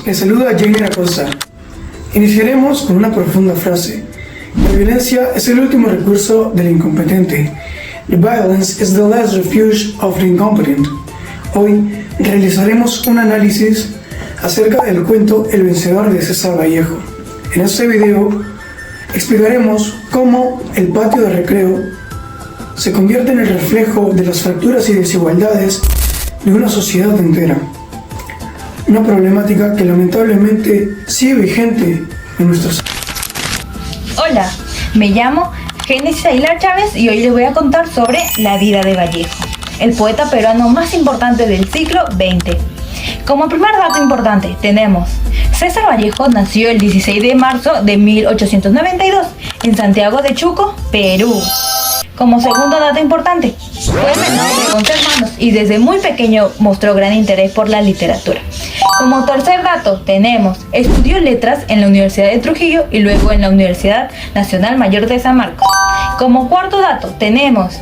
les saluda Jamie Acosta. Iniciaremos con una profunda frase. La violencia es el último recurso del incompetente. The violence is the last refuge of the incompetent. Hoy realizaremos un análisis acerca del cuento El vencedor de César Vallejo. En este video explicaremos cómo el patio de recreo se convierte en el reflejo de las fracturas y desigualdades de una sociedad entera. Una problemática que lamentablemente sigue vigente en nuestros... Hola, me llamo Génesis Aguilar Chávez y hoy les voy a contar sobre la vida de Vallejo, el poeta peruano más importante del siglo XX. Como primer dato importante tenemos: César Vallejo nació el 16 de marzo de 1892 en Santiago de Chuco, Perú. Como segundo dato importante, fue menor de 11 hermanos y desde muy pequeño mostró gran interés por la literatura. Como tercer dato tenemos: estudió letras en la Universidad de Trujillo y luego en la Universidad Nacional Mayor de San Marcos. Como cuarto dato tenemos: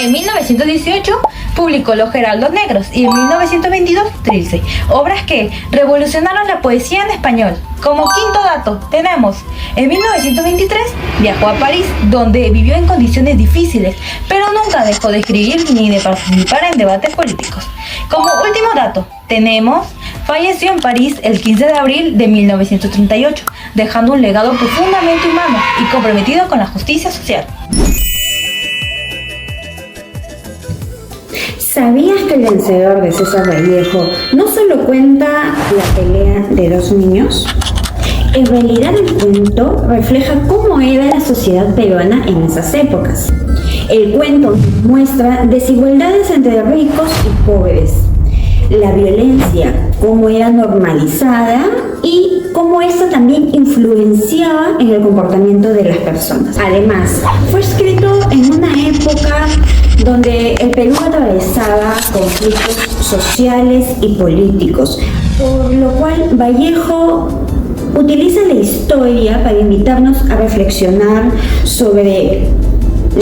en 1918 publicó Los Heraldos Negros y en 1922 Trilce, obras que revolucionaron la poesía en español. Como quinto dato tenemos: en 1923 viajó a París, donde vivió en condiciones difíciles, pero nunca dejó de escribir ni de participar en debates políticos. Como último dato tenemos: falleció en París el 15 de abril de 1938, dejando un legado profundamente humano y comprometido con la justicia social. ¿Sabías que El vencedor de César Vallejo no solo cuenta la pelea de dos niños? En realidad el cuento refleja cómo era la sociedad peruana en esas épocas. El cuento muestra desigualdades entre ricos y pobres, la violencia, cómo era normalizada y cómo esta también influenciaba en el comportamiento de las personas. Además, fue escrito en una época donde el Perú atravesaba conflictos sociales y políticos, por lo cual Vallejo utiliza la historia para invitarnos a reflexionar sobre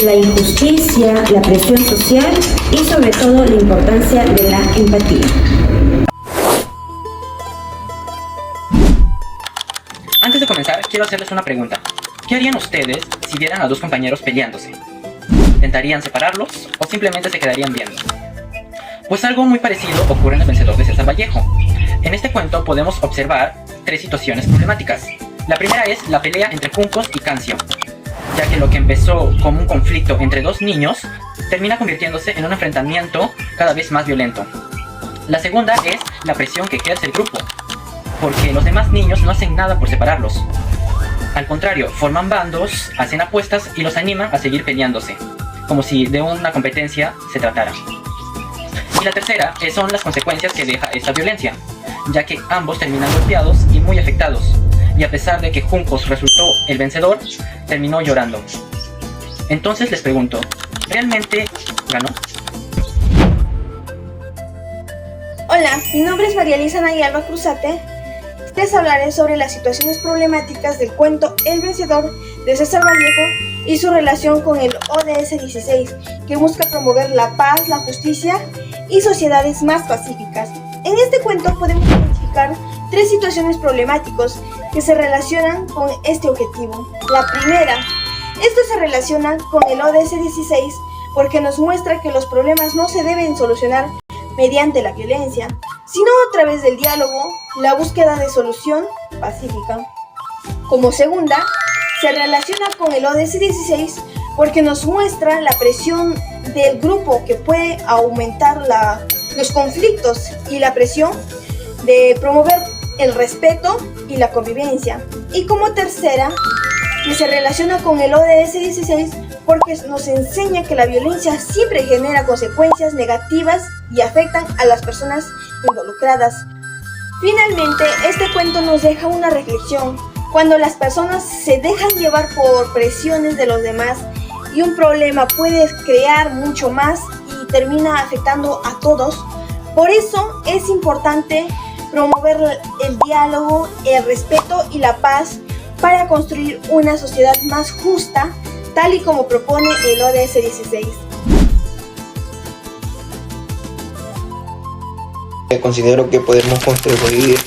la injusticia, la presión social y sobre todo la importancia de la empatía. Antes de comenzar, quiero hacerles una pregunta. ¿Qué harían ustedes si vieran a dos compañeros peleándose? ¿Intentarían separarlos o simplemente se quedarían viendo? Pues algo muy parecido ocurre en El vencedor de César Vallejo. En este cuento podemos observar tres situaciones problemáticas. La primera es la pelea entre Juncos y Cancio, ya que lo que empezó como un conflicto entre dos niños termina convirtiéndose en un enfrentamiento cada vez más violento. La segunda es la presión que ejerce el grupo, porque los demás niños no hacen nada por separarlos. Al contrario, forman bandos, hacen apuestas y los animan a seguir peleándose, como si de una competencia se tratara. Y la tercera son las consecuencias que deja esta violencia, ya que ambos terminan golpeados y muy afectados, y a pesar de que Juncos resultó el vencedor, terminó llorando. Entonces les pregunto, ¿realmente ganó? Hola, mi nombre es María Elisa Nayalba Cruzate. Les hablaré sobre las situaciones problemáticas del cuento El vencedor de César Vallejo y su relación con el ODS 16, que busca promover la paz, la justicia y sociedades más pacíficas. En este cuento podemos identificar tres situaciones problemáticas que se relacionan con este objetivo. La primera, esto se relaciona con el ODS 16 porque nos muestra que los problemas no se deben solucionar mediante la violencia, sino a través del diálogo, la búsqueda de solución pacífica. Como segunda, se relaciona con el ODS 16 porque nos muestra la presión del grupo que puede aumentar los conflictos y la presión de promover el respeto y la convivencia. Y como tercera, que se relaciona con el ODS 16 porque nos enseña que la violencia siempre genera consecuencias negativas y afectan a las personas involucradas. Finalmente, este cuento nos deja una reflexión. Cuando las personas se dejan llevar por presiones de los demás y un problema puede crear mucho más y termina afectando a todos, por eso es importante promover el diálogo, el respeto y la paz para construir una sociedad más justa, tal y como propone el ODS 16. Considero que podemos contribuir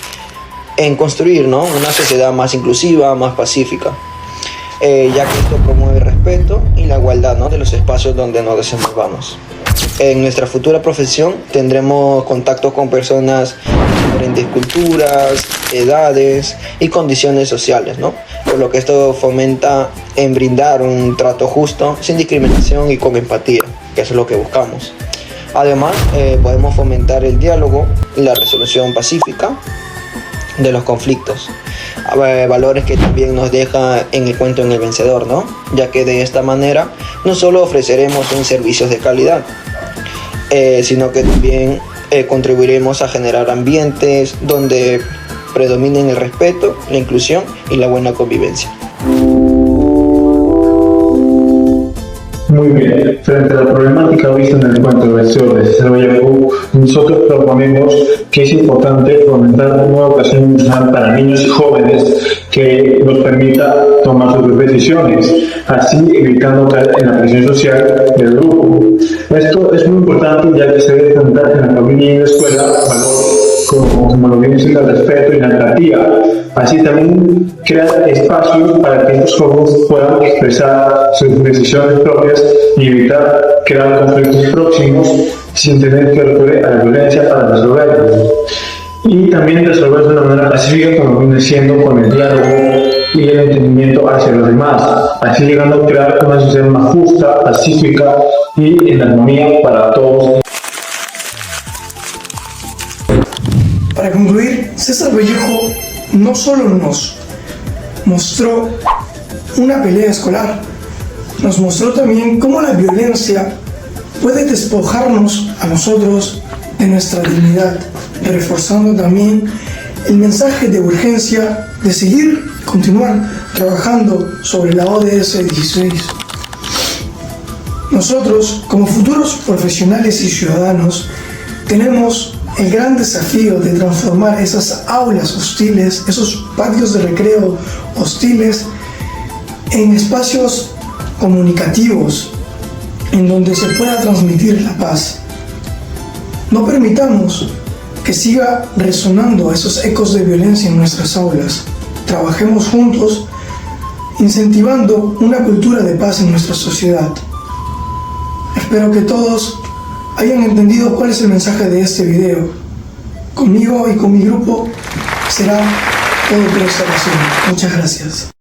en construir, ¿no?, una sociedad más inclusiva, más pacífica, ya que esto promueve el respeto y la igualdad, ¿no?, de los espacios donde nos desenvolvamos. En nuestra futura profesión tendremos contacto con personas de diferentes culturas, edades y condiciones sociales, ¿no?, por lo que esto fomenta en brindar un trato justo, sin discriminación y con empatía, que eso es lo que buscamos. Además, podemos fomentar el diálogo y la resolución pacífica de los conflictos, valores que también nos deja en el cuento En el Vencedor, ¿no?, ya que de esta manera no solo ofreceremos un servicio de calidad, sino que también contribuiremos a generar ambientes donde predominen el respeto, la inclusión y la buena convivencia. Muy bien, frente a la problemática vista en el cuento El Vencedor de César Vallejo, nosotros proponemos que es importante fomentar una educación emocional para niños y jóvenes que nos permita tomar sus decisiones, así evitando caer en la presión social del grupo. Esto es muy importante, ya que se debe fomentar en la familia y en la escuela valores como lo viene siendo el respeto y la empatía. Así también crear espacios para que estos jóvenes puedan expresar sus decisiones propias y evitar crear conflictos próximos sin tener que recurrir a la violencia para resolverlos. Y también resolverlos de una manera pacífica, como viene siendo con el diálogo y el entendimiento hacia los demás, así llegando a crear una sociedad más justa, pacífica y en armonía para todos. Para concluir, César Vallejo no solo nos mostró una pelea escolar, nos mostró también cómo la violencia puede despojarnos a nosotros de nuestra dignidad, reforzando también el mensaje de urgencia de continuar trabajando sobre la ODS 16. Nosotros, como futuros profesionales y ciudadanos, tenemos el gran desafío de transformar esas aulas hostiles, esos patios de recreo hostiles, en espacios comunicativos, en donde se pueda transmitir la paz. No permitamos que siga resonando esos ecos de violencia en nuestras aulas. Trabajemos juntos, incentivando una cultura de paz en nuestra sociedad. Espero que todos hayan entendido cuál es el mensaje de este video. Conmigo y con mi grupo será todo por esta ocasión. Muchas gracias.